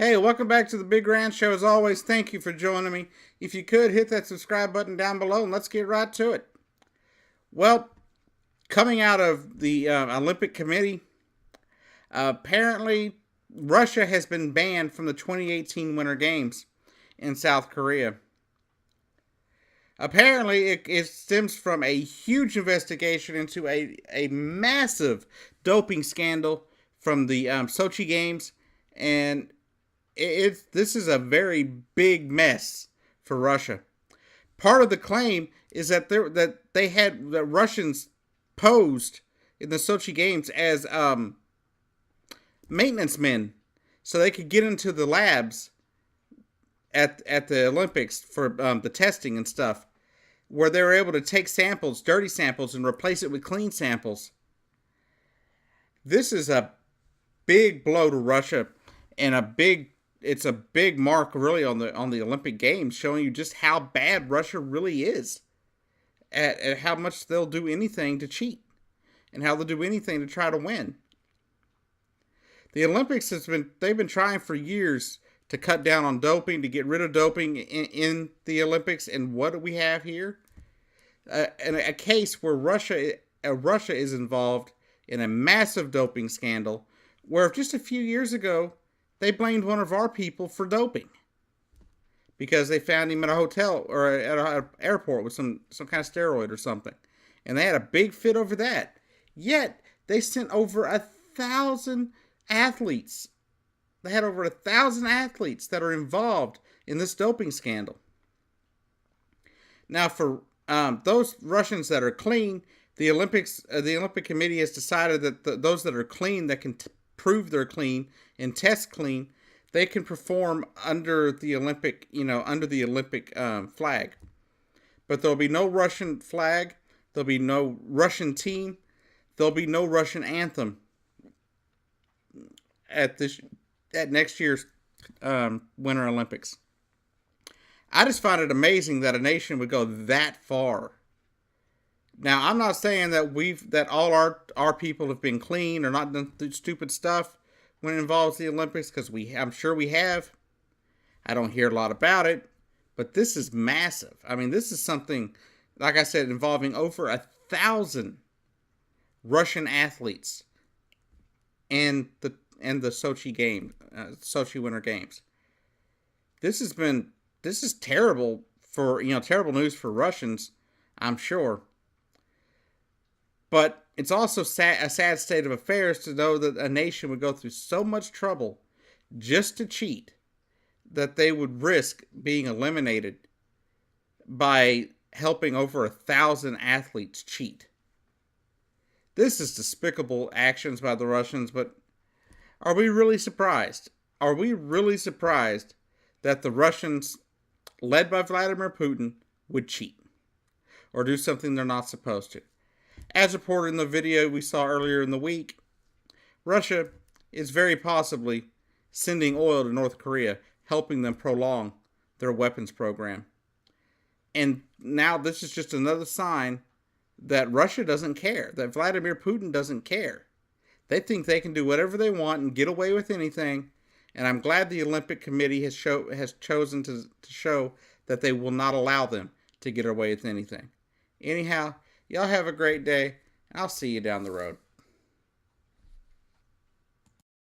Hey, welcome back to the Big Grand Show. As always, thank you for joining me. If you could, hit that subscribe button down below and let's get right to it. Well, coming out of the Olympic Committee, apparently Russia has been banned from the 2018 Winter Games in South Korea. Apparently, it stems from a huge investigation into a massive doping scandal from the Sochi Games, and this is a very big mess for Russia. Part of the claim is that the Russians posed in the Sochi Games as maintenance men, so they could get into the labs at the Olympics for the testing and stuff, where they were able to take samples, dirty samples, and replace it with clean samples. This is a big blow to Russia, and it's a big mark really on the Olympic Games, showing you just how bad Russia really is at how much they'll do anything to cheat and how they'll do anything to try to win. The Olympics they've been trying for years to cut down on doping, to get rid of doping in the Olympics, and what do we have here? A case where Russia is involved in a massive doping scandal, where just a few years ago they blamed one of our people for doping because they found him at a hotel or at an airport with some kind of steroid or something, and they had a big fit over that. Yet they sent over 1,000 athletes. They had over 1,000 athletes that are involved in this doping scandal. Now, for those Russians that are clean, the Olympic Committee has decided that those that are clean, that can prove they're clean and test clean, they can perform under the Olympic, flag. But there'll be no Russian flag. There'll be no Russian team. There'll be no Russian anthem at next year's Winter Olympics. I just find it amazing that a nation would go that far. Now, I'm not saying that all our people have been clean or not done stupid stuff when it involves the Olympics, because I'm sure we have. I don't hear a lot about it, but this is massive. I mean, this is something, like I said, involving over 1,000 Russian athletes and the Sochi Winter Games. This is terrible terrible news for Russians, I'm sure. But it's also a sad state of affairs to know that a nation would go through so much trouble just to cheat that they would risk being eliminated by helping over 1,000 athletes cheat. This is despicable actions by the Russians, but are we really surprised? Are we really surprised that the Russians, led by Vladimir Putin, would cheat or do something they're not supposed to? As reported in the video we saw earlier in the week, Russia is very possibly sending oil to North Korea, helping them prolong their weapons program. And now this is just another sign that Russia doesn't care, that Vladimir Putin doesn't care. They think they can do whatever they want and get away with anything. And I'm glad the Olympic Committee has chosen to show that they will not allow them to get away with anything. Anyhow, y'all have a great day, and I'll see you down the road.